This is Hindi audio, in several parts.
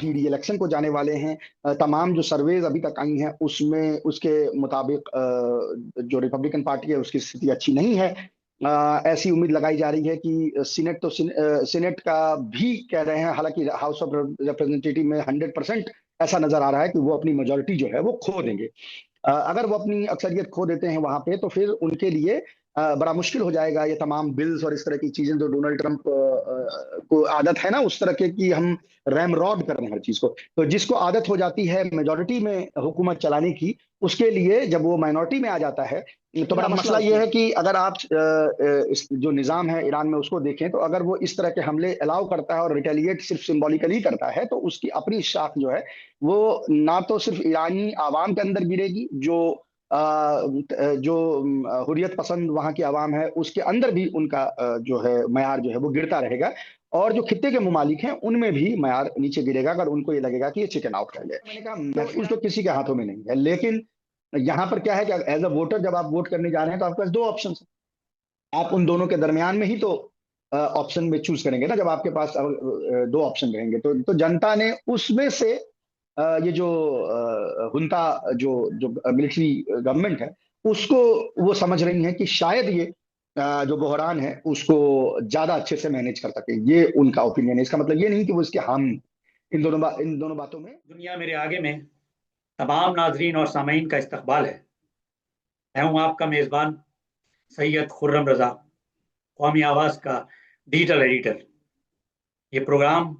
अभी री इलेक्शन को जाने वाले हैं। तमाम जो सर्वेज अभी तक आई हैं उसमें उसके मुताबिक जो रिपब्लिकन पार्टी है उसकी स्थिति अच्छी नहीं है। ऐसी उम्मीद लगाई जा रही है कि सीनेट का भी कह रहे हैं, हालांकि हाउस ऑफ रिप्रेजेंटेटिव में 100% ऐसा नजर आ रहा है कि वो अपनी मेजोरिटी जो है वो खो देंगे। अगर वो अपनी अक्सरियत खो देते हैं वहां पे तो फिर उनके लिए बड़ा मुश्किल हो जाएगा ये तमाम बिल्स और इस तरह की चीजें जो डोनाल्ड ट्रंप को आदत है ना उस तरह के कि हम रैम रॉड कर रहे हैं हर चीज को। तो जिसको आदत हो जाती है मेजोरिटी में हुकूमत चलाने की, उसके लिए जब वो माइनॉरिटी में आ जाता है तो बड़ा मसला ये है कि अगर आप इस जो निज़ाम है ईरान में उसको देखें तो अगर वो इस तरह के हमले अलाउ करता है और रिटेलिएट सिर्फ सिंबॉलिकली करता है तो उसकी अपनी शाख जो है वो ना तो सिर्फ ईरानी आवाम के अंदर गिरेगी, जो हुर्रियत पसंद वहां की आवाम है उसके अंदर भी उनका जो है मयार जो है वो गिरता रहेगा, और जो खित्ते के मुमालिक हैं उनमें भी मयार नीचे गिरेगा अगर उनको ये लगेगा कि ये चिकन आउट कर गए। मैंने कहा महफूज तो किसी के हाथों में नहीं है, लेकिन यहाँ पर क्या है कि एज अ वोटर जब आप वोट करने जा रहे हैं तो आपके पास दो ऑप्शन है। आप उन दोनों के दरमियान में ही तो ऑप्शन में चूज करेंगे ना। जब आपके पास दो ऑप्शन रहेंगे तो जनता ने उसमें से ये जो हुंता जो जो मिलिट्री गवर्नमेंट है उसको वो समझ रही है कि शायद ये जो बहरान है उसको ज्यादा अच्छे से मैनेज कर सके। ये उनका ओपिनियन है, इसका मतलब ये नहीं कि वो इसके हम इन दोनों बातों में। दुनिया मेरे आगे में तमाम नाजरीन और सामीन का इस्तकबाल है। मैं हूं आपका मेज़बान सैयद खुर्रम रज़ा, कौमी आवाज़ का डिजिटल एडिटर। ये प्रोग्राम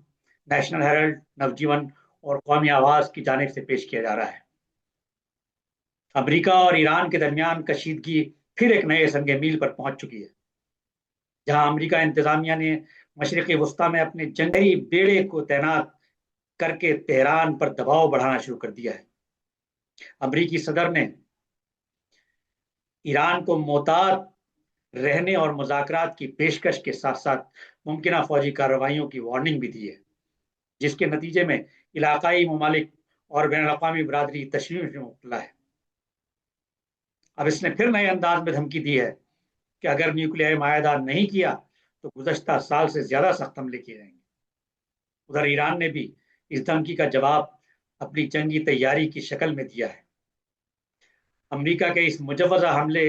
नेशनल हेराल्ड, नवजीवन और कौमी आवाज़ की जानिब से पेश किया जा रहा है। अमेरिका और ईरान के दरमियान कशीदगी फिर एक नए संग मील पर पहुंच चुकी है, जहां अमेरिका इंतजामिया ने मशरिक़ी वस्ता में अपने जंगी बेड़े को तैनात करके तेहरान पर दबाव बढ़ाना शुरू कर दिया है। अमेरिकी सदर ने ईरान को मोहतात रहने और मुज़ाकरात की पेशकश के साथ साथ मुमकिन फौजी कार्रवाइयों की वार्निंग भी दी है, जिसके नतीजे में इलाकाई ममालिक और बैनुल-अक़वामी बरादरी तशवीश में मुब्तला है। अब इसने फिर नए अंदाज में धमकी दी है कि अगर न्यूक्लियर मायादा नहीं किया तो गुज़श्ता साल से ज्यादा सख्त हमले किए जाएंगे। उधर ईरान ने भी इस धमकी का जवाब अपनी जंगी तैयारी की शक्ल में दिया है। अमेरिका के इस मुजव्वज़ा हमले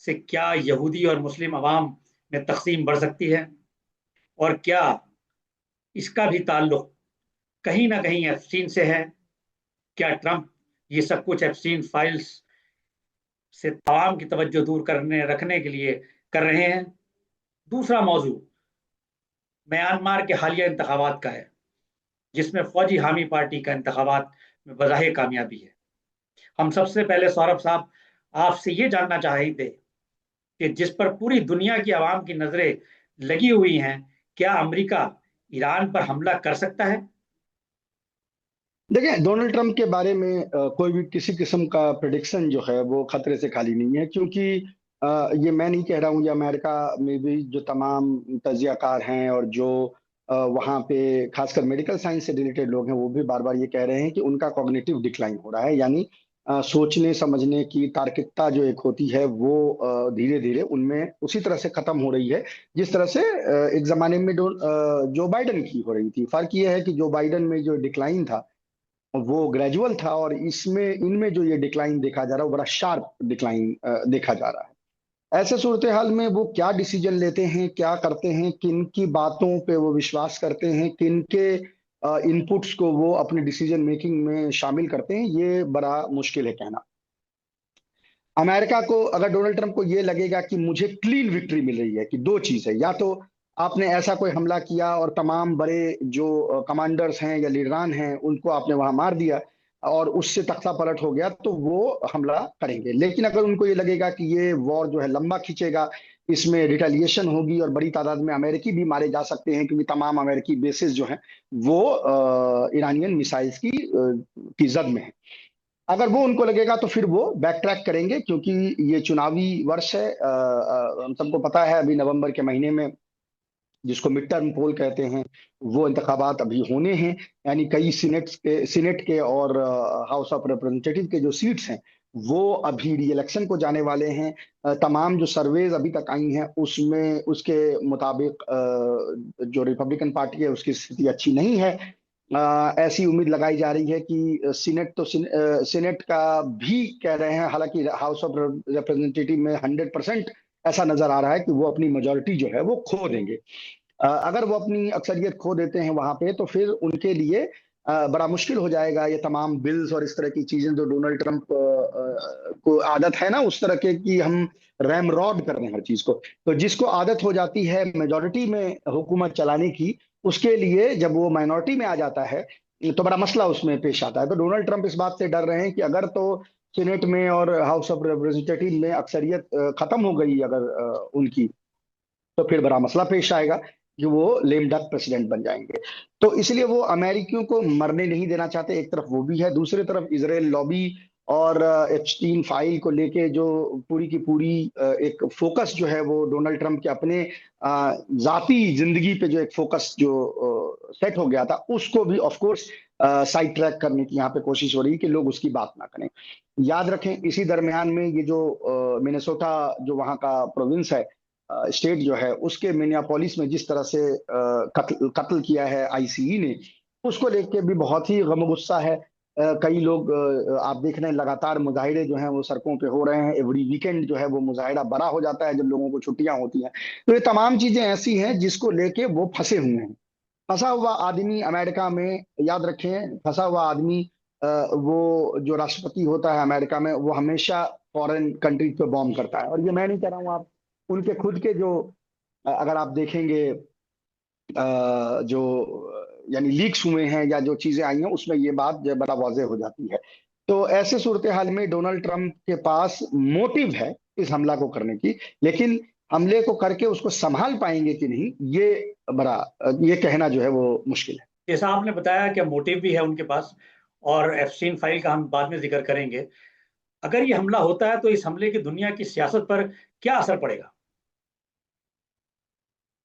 से क्या यहूदी और मुस्लिम अवाम में तकसीम बढ़ सकती है, और क्या इसका भी ताल्लुक कहीं ना कहीं एप्स्टीन से है? क्या ट्रंप ये सब कुछ एप्स्टीन फाइल्स से तमाम की तवज्जो दूर करने रखने के लिए कर रहे हैं? दूसरा मौजू म्यांमार के हालिया इंतखाबात का है, जिसमें फौजी हामी पार्टी का इंतखाबात में बज़ाहिर कामयाबी है। हम सबसे पहले सौरभ साहब आपसे ये जानना चाहते कि जिस पर पूरी दुनिया की आवाम की नजरें लगी हुई हैं, क्या अमेरिका ईरान पर हमला कर सकता है? देखिए, डोनाल्ड ट्रंप के बारे में कोई भी किसी किस्म का प्रिडिक्शन जो है वो खतरे से खाली नहीं है, क्योंकि ये मैं नहीं कह रहा हूँ, ये अमेरिका में भी जो तमाम तज्जियाकार हैं और जो वहाँ पे खासकर मेडिकल साइंस से रिलेटेड लोग हैं वो भी बार बार ये कह रहे हैं कि उनका कॉग्निटिव डिक्लाइन हो रहा है, यानी सोचने समझने की तार्किकता जो एक होती है वो धीरे धीरे उनमें उसी तरह से खत्म हो रही है जिस तरह से एक जमाने में जो बाइडन की हो रही थी। फर्क ये है कि जो बाइडन में जो डिक्लाइन था वो ग्रेजुअल था, और इसमें इनमें जो ये डिक्लाइन देखा जा रहा है वो बड़ा शार्प डिक्लाइन देखा जा रहा है। ऐसे सूरत हाल में वो क्या डिसीजन लेते हैं, क्या करते हैं, किन की बातों पे वो विश्वास करते हैं, किन के इनपुट्स को वो अपने डिसीजन मेकिंग में शामिल करते हैं, ये बड़ा मुश्किल है कहना। अमेरिका को अगर डोनाल्ड ट्रंप को ये लगेगा कि मुझे क्लीन विक्ट्री मिल रही है, कि दो चीज है, या तो आपने ऐसा कोई हमला किया और तमाम बड़े जो कमांडर्स हैं या लीडरान हैं उनको आपने वहां मार दिया और उससे तख्ता पलट हो गया तो वो हमला करेंगे। लेकिन अगर उनको ये लगेगा कि ये वॉर जो है लंबा खींचेगा, इसमें रिटेलिएशन होगी और बड़ी तादाद में अमेरिकी भी मारे जा सकते हैं, क्योंकि तमाम अमेरिकी बेसिस जो हैं वो ईरानियन मिसाइल्स की जद में है, अगर वो उनको लगेगा तो फिर वो बैक ट्रैक करेंगे, क्योंकि ये चुनावी वर्ष है। हम सबको पता है अभी नवंबर के महीने में जिसको मिड टर्म पोल कहते हैं वो इंतखाबात अभी होने हैं, यानी कई सीनेट के और हाउस ऑफ रिप्रेजेंटेटिव के जो सीट्स हैं वो अभी री इलेक्शन को जाने वाले हैं। तमाम जो सर्वेज अभी तक आई हैं उसमें उसके मुताबिक जो रिपब्लिकन पार्टी है उसकी स्थिति अच्छी नहीं है। ऐसी उम्मीद लगाई जा रही है कि सीनेट का भी कह रहे हैं, हालांकि हाउस ऑफ रिप्रेजेंटेटिव में 100% ऐसा नजर आ रहा है कि वो अपनी मेजोरिटी जो है वो खो देंगे। अगर वो अपनी अक्सरियत खो देते हैं वहां पे, तो फिर उनके लिए बड़ा मुश्किल हो जाएगा ये तमाम बिल्स और इस तरह की चीजें जो डोनाल्ड ट्रंप को आदत है ना, उस तरह के कि हम रैम रॉड कर रहे हैं हर चीज को। तो जिसको आदत हो जाती है मेजोरिटी में हुकूमत चलाने की, उसके लिए जब वो माइनॉरिटी में आ जाता है तो बड़ा मसला उसमें पेश आता है। तो डोनाल्ड ट्रंप इस बात से डर रहे हैं कि अगर तो सीनेट में और हाउस ऑफ रिप्रेजेंटेटिव में अक्सरियत खत्म हो गई अगर उनकी, तो फिर बड़ा मसला पेश आएगा कि वो लेम डक प्रेसिडेंट बन जाएंगे। तो इसलिए वो अमेरिकियों को मरने नहीं देना चाहते, एक तरफ वो भी है, दूसरी तरफ इजराइल लॉबी और एप्स्टीन फाइल को लेके जो पूरी की पूरी एक फोकस जो है वो डोनाल्ड ट्रंप के अपने जाती जिंदगी पे जो एक फोकस जो सेट हो गया था, उसको भी ऑफ कोर्स साइड ट्रैक करने की यहाँ पे कोशिश हो रही है कि लोग उसकी बात ना करें। याद रखें, इसी दरमियान में ये जो मिनेसोटा जो वहाँ का प्रोविंस है, स्टेट जो है, उसके मिनियापोलिस में जिस तरह से कत्ल किया है आईसीई ने, उसको लेके भी बहुत ही गम गुस्सा है। कई लोग आप देख रहे हैं लगातार मुजाहिरे जो हैं वो सड़कों पे हो रहे हैं। एवरी वीकेंड जो है वो मुजाहिरा बड़ा हो जाता है जब लोगों को छुट्टियां होती हैं। तो ये तमाम चीजें ऐसी हैं जिसको लेके वो फंसे हुए हैं। फंसा हुआ आदमी अमेरिका में, याद रखें, फंसा हुआ आदमी वो जो राष्ट्रपति होता है अमेरिका में, वो हमेशा फॉरेन कंट्री पे बॉम्ब करता है। और ये मैं नहीं कह रहा हूँ, आप उनके खुद के जो अगर आप देखेंगे जो यानी लीक्स हुए हैं या जो चीजें आई हैं, उसमें ये बात जो बड़ा वाज़ेह हो जाती है। तो ऐसे सूरत हाल में डोनाल्ड ट्रंप के पास मोटिव है इस हमला को करने की, लेकिन हमले को करके उसको संभाल पाएंगे कि नहीं, ये बड़ा ये कहना जो है वो मुश्किल है। जैसा आपने बताया कि मोटिव भी है उनके पास, और एप्स्टीन फाइल का हम बाद में जिक्र करेंगे। अगर ये हमला होता है तो इस हमले की दुनिया की सियासत पर क्या असर पड़ेगा?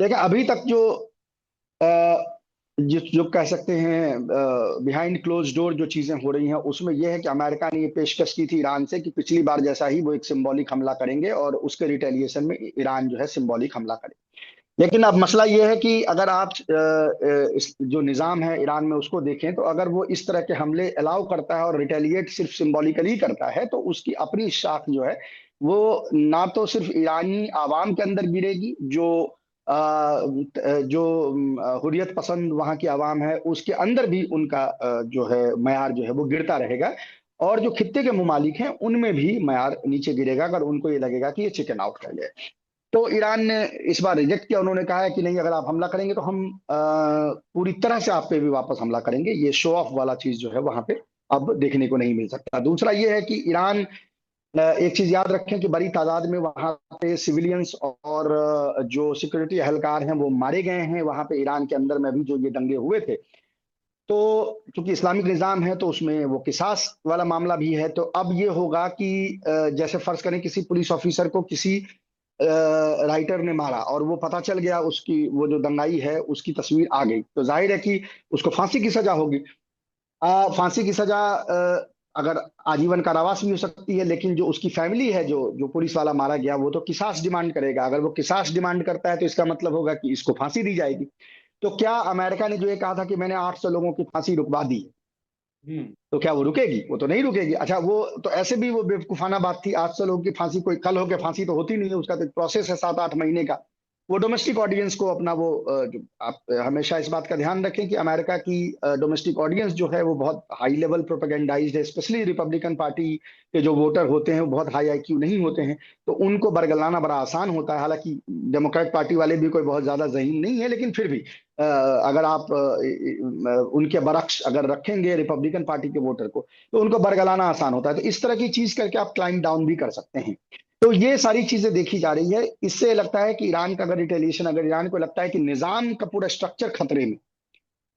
देखिए, अभी तक जो जो कह सकते हैं बिहाइंड क्लोज डोर जो चीजें हो रही हैं, उसमें यह है कि अमेरिका ने ये पेशकश की थी ईरान से कि पिछली बार जैसा ही वो एक सिंबॉलिक हमला करेंगे और उसके रिटेलिएशन में ईरान जो है सिंबॉलिक हमला करेगा। लेकिन अब मसला ये है कि अगर आप इस जो निज़ाम है ईरान में उसको देखें, तो अगर वो इस तरह के हमले अलाउ करता है और रिटेलिएट सिर्फ सिंबॉलिकली करता है, तो उसकी अपनी शाख जो है वो ना तो सिर्फ ईरानी आवाम के अंदर गिरेगी, जो हुर्रियत पसंद वहाँ की आवाम है उसके अंदर भी उनका जो है मयार जो है वो गिरता रहेगा, और जो खित्ते के ममालिक हैं उनमें भी मयार नीचे गिरेगा अगर उनको ये लगेगा कि ये चिकन आउट कर गए। तो ईरान ने इस बार रिजेक्ट किया। उन्होंने कहा है कि नहीं, अगर आप हमला करेंगे तो हम पूरी तरह से आप पे भी वापस हमला करेंगे। ये शो ऑफ वाला चीज जो है वहां पे अब देखने को नहीं मिल सकता। दूसरा ये है कि ईरान, एक चीज याद रखें कि बड़ी तादाद में वहां पे सिविलियंस और जो सिक्योरिटी एहलकार हैं वो मारे गए हैं वहां पे ईरान के अंदर में भी जो ये दंगे हुए थे। तो चूंकि इस्लामिक निज़ाम है तो उसमें वो किसास वाला मामला भी है। तो अब ये होगा कि जैसे फर्ज करें किसी पुलिस ऑफिसर को किसी राइटर ने मारा और वो पता चल गया, उसकी वो जो दंगाई है उसकी तस्वीर आ गई, तो जाहिर है कि उसको फांसी की सजा होगी। फांसी की सजा अगर आजीवन कारावास भी हो सकती है, लेकिन जो उसकी फैमिली है, जो जो पुलिस वाला मारा गया, वो तो किसास डिमांड करेगा। अगर वो किसास डिमांड करता है तो इसका मतलब होगा कि इसको फांसी दी जाएगी। तो क्या अमेरिका ने जो ये कहा था कि मैंने 800 लोगों की फांसी रुकवा दी, हम्म। तो क्या वो रुकेगी? वो तो नहीं रुकेगी। अच्छा, वो तो ऐसे भी वो बेवकूफाना बात थी। 800 लोगों की फांसी कोई कल होकर फांसी तो होती नहीं है, उसका तो एक प्रोसेस है 7-8 महीने का। वो डोमेस्टिक ऑडियंस को अपना वो जो आप हमेशा इस बात का ध्यान रखें कि अमेरिका की डोमेस्टिक ऑडियंस जो है वो बहुत हाई लेवल प्रोपेगेंडाइज्ड है। स्पेशली रिपब्लिकन पार्टी के जो वोटर होते हैं वो बहुत हाई आईक्यू नहीं होते हैं, तो उनको बरगलाना बड़ा आसान होता है। हालांकि डेमोक्रेट पार्टी वाले भी कोई बहुत ज्यादा जहीन नहीं है, लेकिन फिर भी अगर आप उनके बरक्स अगर रखेंगे रिपब्लिकन पार्टी के वोटर को, तो उनको बरगलाना आसान होता है। तो इस तरह की चीज करके आप क्लाइंब डाउन भी कर सकते हैं। तो ये सारी चीजें देखी जा रही है। इससे लगता है कि ईरान का अगर रिटेलिएशन, अगर ईरान को लगता है कि निजाम का पूरा स्ट्रक्चर खतरे में,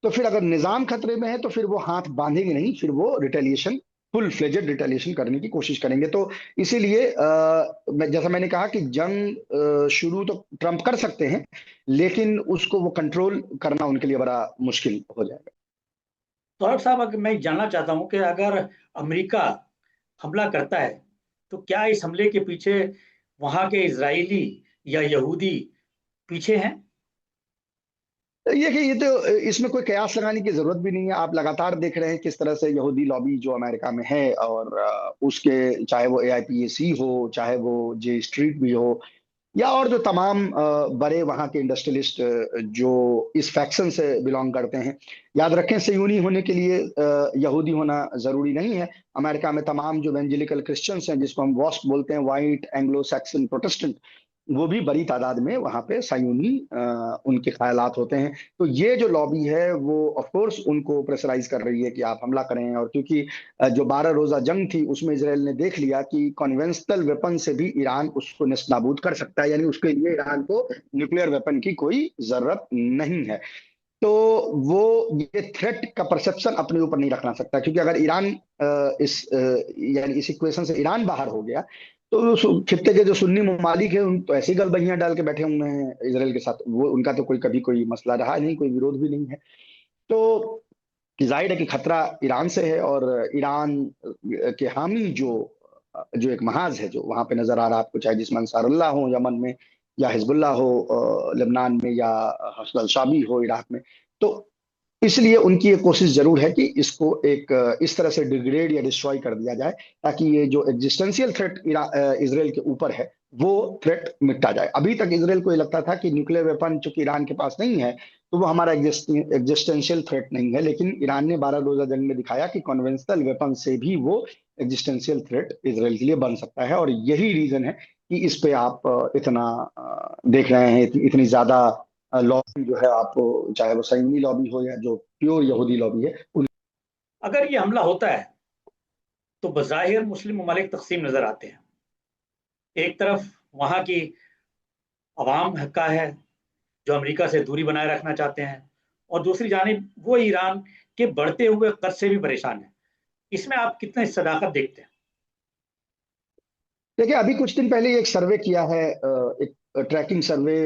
तो फिर अगर निजाम खतरे में है तो फिर वो हाथ बांधेंगे नहीं, फिर वो रिटेलिएशन, फुल फ्लेजेड रिटेलिएशन करने की कोशिश करेंगे। तो इसीलिए जैसा मैंने कहा कि जंग शुरू तो ट्रंप कर सकते हैं, लेकिन उसको वो कंट्रोल करना उनके लिए बड़ा मुश्किल हो जाएगा। सौरभ साहब, अगर मैं जानना चाहता हूं कि अगर अमेरिका हमला करता है तो क्या इस हमले के पीछे वहां के इजरायली या यहूदी पीछे हैं? ये तो इसमें कोई कयास लगाने की जरूरत भी नहीं है। आप लगातार देख रहे हैं किस तरह से यहूदी लॉबी जो अमेरिका में है, और उसके चाहे वो AIPAC हो, चाहे वो जे स्ट्रीट भी हो, या और जो तमाम बड़े वहाँ के इंडस्ट्रियलिस्ट जो इस फैक्शन से बिलोंग करते हैं। याद रखें, सयूनी होने के लिए यहूदी होना जरूरी नहीं है। अमेरिका में तमाम जो एवेंजेलिकल क्रिश्चियंस हैं, जिसको हम वॉस्प बोलते हैं, वाइट एंग्लो सैक्सन प्रोटेस्टेंट, वो भी बड़ी तादाद में वहां पे सयूनी उनके ख्यालात होते हैं। तो ये जो लॉबी है वो ऑफ कोर्स उनको प्रेशराइज कर रही है कि आप हमला करें। और क्योंकि जो 12 रोजा जंग थी उसमें इसराइल ने देख लिया कि कॉन्वेंशनल वेपन से भी ईरान उसको नेस्तनाबूद कर सकता है, यानी उसके लिए ईरान को न्यूक्लियर वेपन की कोई जरूरत नहीं है। तो वो ये थ्रेट का परसेप्शन अपने ऊपर नहीं रखना सकता, क्योंकि अगर ईरान यानी इस इक्वेशन से ईरान बाहर हो गया, तो खित्ते के जो सुन्नी ममालिक है उन तो ऐसी गलबहियां डाल के बैठे हुए हैं इसराइल के साथ। वो उनका तो कभी कोई मसला रहा नहीं, कोई विरोध भी नहीं है। तो जाहिर है कि खतरा ईरान से है। और ईरान के हामी जो जो एक महाज है जो वहां पे नजर आ रहा है आपको, चाहे जिसमें अंसारुल्लाह हो यमन में, या हिजबुल्लाह हो लेबनान में, या हसन शाबी हो इराक में, तो इसलिए उनकी ये कोशिश जरूर है कि इसको एक इस तरह से डिग्रेड या डिस्ट्रॉय कर दिया जाए, ताकि ये जो एग्जिस्टेंशियल थ्रेट इसराइल के ऊपर है वो थ्रेट मिटा जाए। अभी तक इसराइल को ये लगता था कि न्यूक्लियर वेपन चूंकि ईरान के पास नहीं है, तो वो हमारा एग्जिस्टेंशियल थ्रेट नहीं है। लेकिन ईरान ने 12 रोजा जंग में दिखाया कि कॉन्वेंशनल वेपन से भी वो एग्जिस्टेंशियल थ्रेट इसराइल के लिए बन सकता है। और यही रीजन है कि इस पे आप इतना देख रहे हैं, इतनी ज्यादा लॉबी जो है, आप चाहे वो सयूनी लॉबी हो या जो प्योर यहूदी लॉबी है उन। अगर ये हमला होता है तो बज़ाहिर मुस्लिम ममालिक तकसीम नजर आते हैं। एक तरफ वहां की अवाम का है जो अमेरिका से दूरी बनाए रखना चाहते हैं, और दूसरी जानिब वो ईरान के बढ़ते हुए कर्ज से भी परेशान है। इसमें आप कितने सदाकत देखते हैं? देखिए, अभी कुछ दिन पहले एक सर्वे किया है, एक ट्रैकिंग सर्वे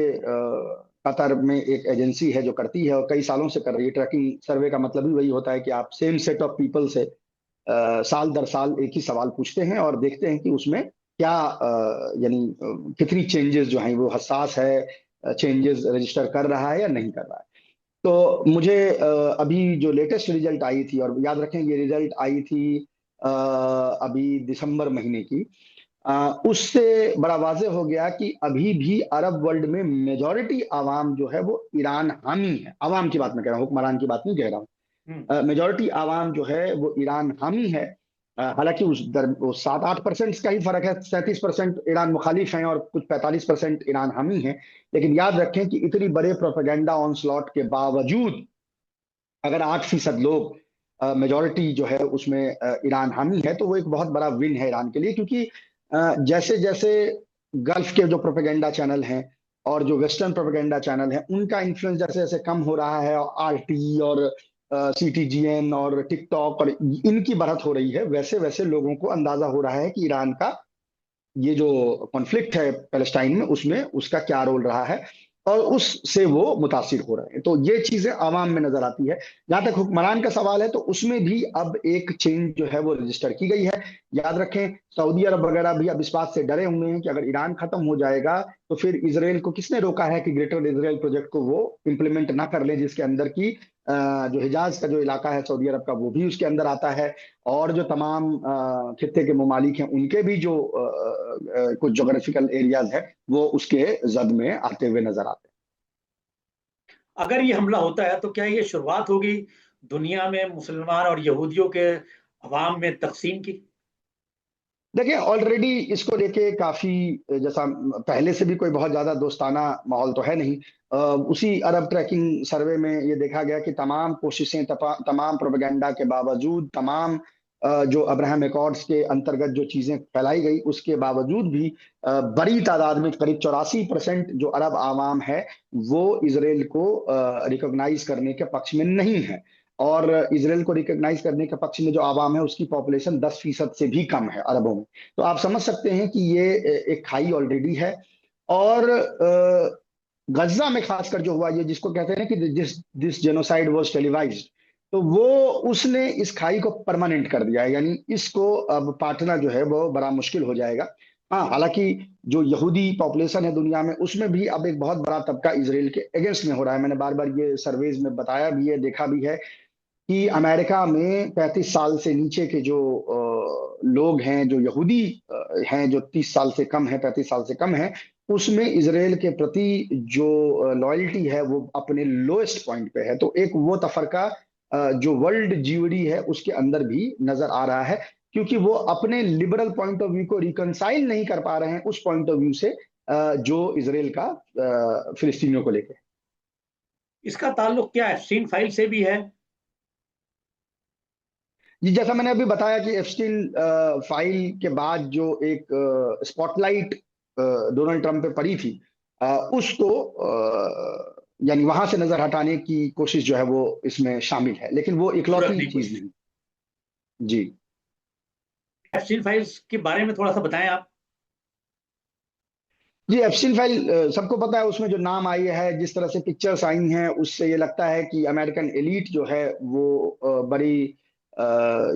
कतर में एक एजेंसी है जो करती है, और कई सालों से कर रही है। ट्रैकिंग सर्वे का मतलब ही वही होता है कि आप सेम सेट ऑफ पीपल से साल दर साल एक ही सवाल पूछते हैं और देखते हैं कि उसमें क्या यानी कितनी चेंजेस जो हैं वो हसास है, चेंजेस रजिस्टर कर रहा है या नहीं कर रहा है। तो मुझे अभी जो लेटेस्ट रिजल्ट आई थी, और याद रखें ये रिजल्ट आई थी अभी दिसंबर महीने की, उससे बड़ा वाज़ेह हो गया कि अभी भी अरब वर्ल्ड में मेजॉरिटी आवाम जो है वो ईरान हामी है। आवाम की बात मैं कह रहा हूँ, हुक्मरान की बात नहीं कह रहा हम्म। हूँ। मेजॉरिटी आवाम जो है वो ईरान हामी है। हालांकि वो 7-8% का ही फर्क है, 37% ईरान मुखालिफ हैं और कुछ 45% ईरान हामी है। लेकिन याद रखें कि इतनी बड़े प्रोपेगेंडा ऑन स्लॉट के बावजूद अगर 8% लोग मेजोरिटी जो है उसमें ईरान हामी है, तो वो एक बहुत बड़ा विन है ईरान के लिए। क्योंकि जैसे जैसे गल्फ के जो प्रोपेगेंडा चैनल हैं और जो वेस्टर्न प्रोपेगेंडा चैनल हैं, उनका इन्फ्लुएंस जैसे जैसे कम हो रहा है, और RT और CTGN और टिकटॉक और इनकी बढ़त हो रही है, वैसे वैसे लोगों को अंदाजा हो रहा है कि ईरान का ये जो कॉन्फ्लिक्ट है पैलेस्टाइन में, उसमें उसका क्या रोल रहा है, और उससे वो मुतासिर हो रहे हैं। तो ये चीजें आवाम में नजर आती है। जहां तक हुक्मरान का सवाल है, तो उसमें भी अब एक चेंज जो है वो रजिस्टर की गई है। याद रखें, सऊदी अरब वगैरह भी अब इस बात से डरे हुए हैं कि अगर ईरान खत्म हो जाएगा तो फिर इसराइल को किसने रोका है कि ग्रेटर इसराइल प्रोजेक्ट को वो इंप्लीमेंट ना कर ले, जिसके अंदर की जो हिजाज का जो इलाका है सऊदी अरब का, वो भी उसके अंदर आता है। और जो तमाम खित्ते के ममालिक हैं उनके भी जो कुछ जोग्राफिकल एरियाज है वो उसके जद में आते हुए नजर आते हैं। अगर ये हमला होता है तो क्या ये शुरुआत होगी दुनिया में मुसलमान और यहूदियों के अवाम में तकसीम की? देखिए, ऑलरेडी इसको लेके काफी जैसा पहले से भी कोई बहुत ज्यादा दोस्ताना माहौल तो है नहीं। उसी अरब ट्रैकिंग सर्वे में ये देखा गया कि तमाम कोशिशें, तमाम प्रोपेगेंडा के बावजूद, तमाम जो अब्राहम एकॉर्ड्स के अंतर्गत जो चीजें फैलाई गई उसके बावजूद भी बड़ी तादाद में करीब 84% जो अरब आवाम है वो इसराइल को रिकॉग्नाइज करने के पक्ष में नहीं है। और इसराइल को रिकॉग्नाइज करने के पक्ष में जो आवाम है उसकी पॉपुलेशन 10% से भी कम है अरबों में। तो आप समझ सकते हैं कि ये एक खाई ऑलरेडी है। और गजा में खासकर जो हुआ, ये जिसको कहते हैं ना कि this this genocide was televised, तो वो उसने इस खाई को परमानेंट कर दिया है। यानी इसको अब पाटना जो है वो बड़ा मुश्किल हो जाएगा। हाँ, हालांकि जो यहूदी पॉपुलेशन है दुनिया में, उसमें भी अब एक बहुत बड़ा तबका इसराइल के अगेंस्ट में हो रहा है। मैंने बार बार ये सर्वेज में बताया भी है, देखा भी है कि अमेरिका में 35 साल से नीचे के जो लोग हैं, जो यहूदी हैं, जो 30 साल से कम है, 35 साल से कम है, उसमें इसराइल के प्रति जो लॉयल्टी है वो अपने लोएस्ट पॉइंट पे है। तो एक वो तफरका जो वर्ल्ड जीओडी है उसके अंदर भी नजर आ रहा है, क्योंकि वो अपने लिबरल पॉइंट ऑफ व्यू को रिकंसाइल नहीं कर पा रहे हैं उस पॉइंट ऑफ व्यू से जो इसराइल का फिलिस्तीनियों को लेकर। इसका ताल्लुक क्या एप्स्टीन फाइल से भी है? जी, जैसा मैंने अभी बताया कि एप्स्टीन फाइल के बाद जो एक स्पॉटलाइट डोनाल्ड ट्रंप पे पड़ी थी, उसको यानी वहां से नजर हटाने की कोशिश जो है वो इसमें शामिल है, लेकिन वो सूरत इकलौती नहीं चीज कोई। नहीं। जी एप्स्टीन फाइल्स के बारे में थोड़ा सा बताएं आप। जी, एप्स्टीन फाइल सबको पता है। उसमें जो नाम आई है, जिस तरह से पिक्चर्स आई हैं, उससे ये लगता है कि अमेरिकन एलीट जो है वो बड़ी अ,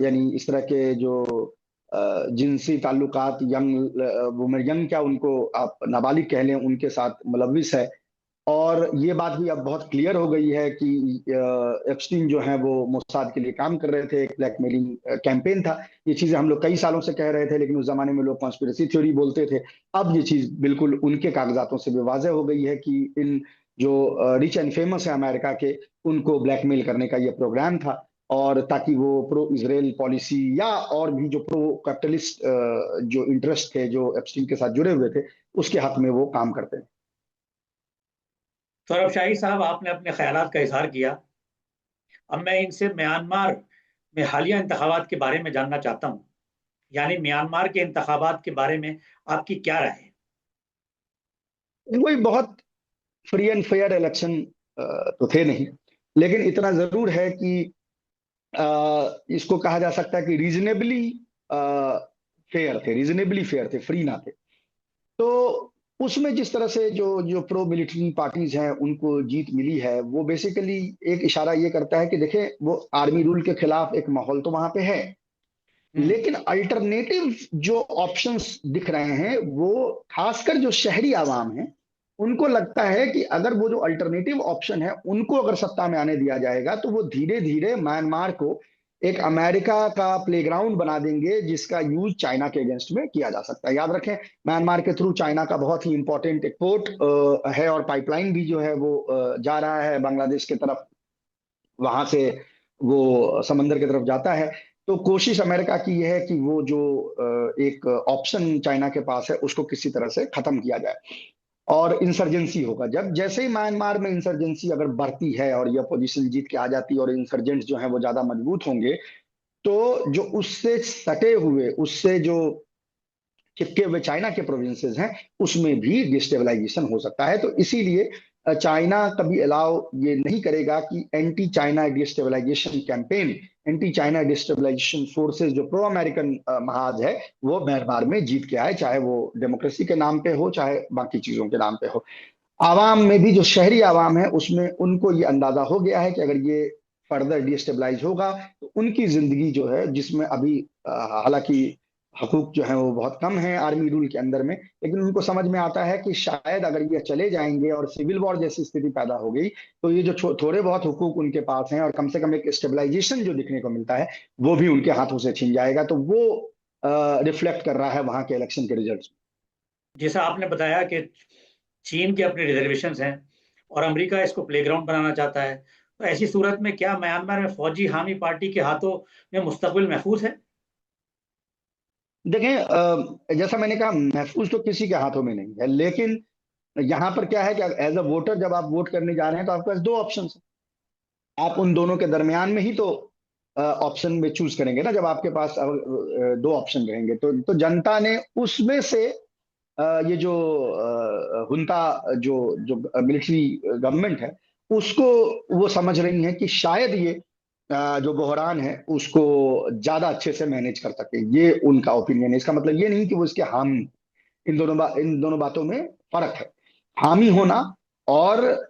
यानी इस तरह के जो जिनसी ताल्लुकात, यंग वुमेन, यंग क्या, उनको आप नाबालिग कह लें, उनके साथ मुलविस है। और ये बात भी अब बहुत क्लियर हो गई है कि एप्स्टीन जो है वो मोसाद के लिए काम कर रहे थे, एक ब्लैकमेलिंग कैंपेन था। ये चीजें हम लोग कई सालों से कह रहे थे, लेकिन उस जमाने में लोग कॉन्स्पिरेसी थ्योरी बोलते थे। अब ये चीज बिल्कुल उनके कागजातों से भी वाज़ेह हो गई है कि इन जो रिच एंड फेमस है अमेरिका के, उनको ब्लैकमेल करने का ये प्रोग्राम था, और ताकि वो प्रो इसराइल पॉलिसी या और भी जो प्रो कैपिटलिस्ट जो इंटरेस्ट थे जो एप्स्टीन के साथ जुड़े हुए थे, उसके हक में वो काम करते हैं। सौरभ शाही साहब, आपने अपने ख्यालात का इजहार किया। अब मैं इनसे म्यांमार में हालिया इंतखाबात के बारे में जानना चाहता हूँ। यानी म्यांमार के इंतखाबात के बारे में आपकी क्या राय है? कोई बहुत फ्री एंड फेयर इलेक्शन तो थे नहीं, लेकिन इतना जरूर है कि इसको कहा जा सकता है कि रीजनेबली फेयर थे, फ्री ना थे। तो उसमें जिस तरह से जो जो प्रो मिलिट्री पार्टीज हैं उनको जीत मिली है, वो बेसिकली एक इशारा ये करता है कि देखें, वो आर्मी रूल के खिलाफ एक माहौल तो वहां पे है, हम्म। लेकिन अल्टरनेटिव जो ऑप्शंस दिख रहे हैं, वो खासकर जो शहरी आवाम है, उनको लगता है कि अगर वो जो अल्टरनेटिव ऑप्शन है उनको अगर सत्ता में आने दिया जाएगा, तो वो धीरे धीरे म्यांमार को एक अमेरिका का प्लेग्राउंड बना देंगे, जिसका यूज चाइना के अगेंस्ट में किया जा सकता है। याद रखें, म्यांमार के थ्रू चाइना का बहुत ही इंपॉर्टेंट एक पोर्ट है, और पाइपलाइन भी जो है वो जा रहा है बांग्लादेश की तरफ, वहां से वो समंदर की तरफ जाता है। तो कोशिश अमेरिका की यह है कि वो जो एक ऑप्शन चाइना के पास है उसको किसी तरह से खत्म किया जाए, और इंसर्जेंसी होगा। जब जैसे ही म्यांमार में इंसर्जेंसी अगर बढ़ती है और ये पोजीशन जीत के आ जाती है और इंसर्जेंट्स जो है वो ज्यादा मजबूत होंगे, तो जो उससे सटे हुए, उससे जो चिपके हुए चाइना के प्रोविंसेस हैं, उसमें भी डिस्टेबलाइजेशन हो सकता है। तो इसीलिए चाइना कभी अलाउ ये नहीं करेगा कि anti China destabilisation campaign, anti China destabilisation forces जो प्रो अमेरिकन महाज है, वो म्यांमार में जीत के आए, चाहे वो डेमोक्रेसी के नाम पे हो, चाहे बाकी चीजों के नाम पे हो। आवाम में भी, जो शहरी आवाम है, उसमें उनको ये अंदाजा हो गया है कि अगर ये फर्दर डिस्टेबलाइज होगा तो उनकी जिंदगी जो है, जिसमें अभी हालांकि हकूक जो है वो बहुत कम है आर्मी रूल के अंदर में, लेकिन उनको समझ में आता है कि शायद अगर ये चले जाएंगे और सिविल वॉर जैसी स्थिति पैदा हो गई, तो ये जो थोड़े बहुत हुकूक उनके पास हैं और कम से कम एक स्टेबलाइजेशन जो दिखने को मिलता है, वो भी उनके हाथों से छीन जाएगा। तो वो रिफ्लेक्ट कर रहा है वहां के इलेक्शन के रिजल्ट। जैसा आपने बताया कि चीन के अपने रिजर्वेशंस हैं और अमेरिका इसको प्लेग्राउंड बनाना चाहता है, तो ऐसी सूरत में क्या म्यांमार में फौजी हामी पार्टी के हाथों में मुस्तकबिल महफूज है? देखें, जैसा मैंने कहा, महफूज तो किसी के हाथों में नहीं है, लेकिन यहाँ पर क्या है कि एज अ वोटर जब आप वोट करने जा रहे हैं, तो आपके पास दो ऑप्शन है। आप उन दोनों के दरमियान में ही तो ऑप्शन में चूज करेंगे ना। जब आपके पास दो ऑप्शन रहेंगे, तो जनता ने उसमें से ये जो हुंता, जो जो मिलिट्री गवर्नमेंट है, उसको वो समझ रही है कि शायद ये जो बहरान है उसको ज्यादा अच्छे से मैनेज कर सके। ये उनका ओपिनियन है। इसका मतलब ये नहीं कि वो इसके हामी। इन दोनों बातों में फर्क है। हामी होना, और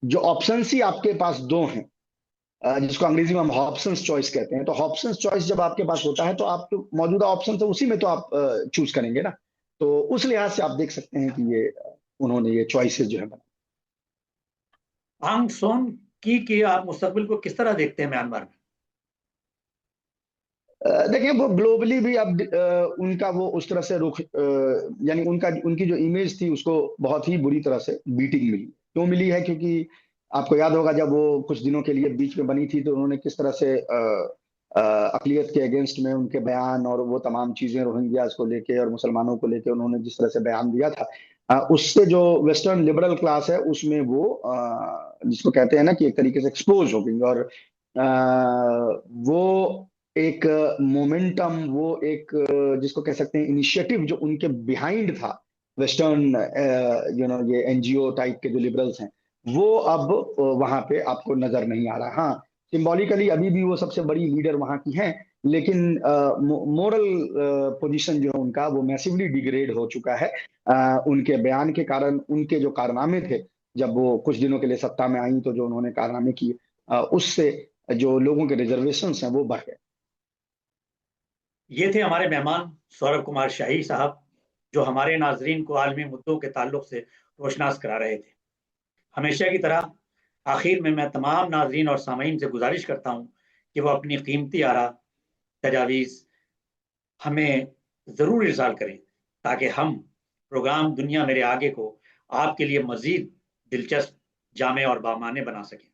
जो ऑप्शंस ही आपके पास दो हैं, जिसको अंग्रेजी में हम हॉब्सन्स चॉइस कहते हैं, तो हॉब्सन्स चॉइस जब आपके पास होता है, तो आप जो मौजूदा ऑप्शन है उसी में तो आप चूज करेंगे ना। तो उस लिहाज से आप देख सकते हैं कि ये उन्होंने ये चॉइसेस जो है बनाई। आंग सोन की आप मुस्तकबिल को किस तरह देखते हैं म्यांमार में? देखिए, वो ग्लोबली भी अब उनका वो उस तरह से रुख, यानी उनका उनकी जो इमेज थी उसको बहुत ही बुरी तरह से बीटिंग मिली। क्यों मिली है? क्योंकि आपको याद होगा जब वो कुछ दिनों के लिए बीच में बनी थी तो उन्होंने किस तरह से अकलियत के अगेंस्ट में उनके बयान और वो तमाम चीजें रोहिंग्यास को लेके और मुसलमानों को लेके उन्होंने जिस तरह से बयान दिया था, उससे जो वेस्टर्न लिबरल क्लास है उसमें वो जिसको कहते हैं ना कि एक तरीके से एक्सपोज हो गई। और वो एक मोमेंटम, वो एक जिसको कह सकते हैं इनिशिएटिव जो उनके बिहाइंड था, वेस्टर्न ये एनजीओ टाइप के जो लिबरल्स हैं, वो अब वहां पे आपको नजर नहीं आ रहा। हाँ, सिंबॉलिकली अभी भी वो सबसे बड़ी लीडर वहां की हैं, लेकिन मोरल पोजीशन जो है उनका वो मैसिवली डिग्रेड हो चुका है। उनके बयान के कारण, उनके जो कारनामे थे जब वो कुछ दिनों के लिए सत्ता में आई, तो जो उन्होंने कारनामे किए उससे जो लोगों के रिजर्वेशन हैं वो बढ़ गए। ये थे हमारे मेहमान सौरभ कुमार शाही साहब, जो हमारे नाजरीन को आलमी मुद्दों के ताल्लुक से रोशनास करा रहे थे। हमेशा की तरह आखिर में मैं तमाम नाजरीन और सामीन से गुजारिश करता हूँ कि वो अपनी कीमती आरा, तजावीज़ हमें ज़रूर इरसाल करें, ताकि हम प्रोग्राम दुनिया मेरे आगे को आपके लिए मज़ीद दिलचस्प, जामे और बामाने बना सकें।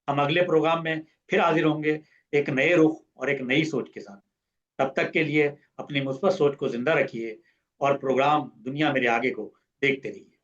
हम अगले प्रोग्राम में फिर हाजिर होंगे, एक नए रुख और एक नई सोच के साथ। तब तक के लिए अपनी मुस्बत सोच को जिंदा रखिए और प्रोग्राम दुनिया मेरे आगे को देखते रहिए।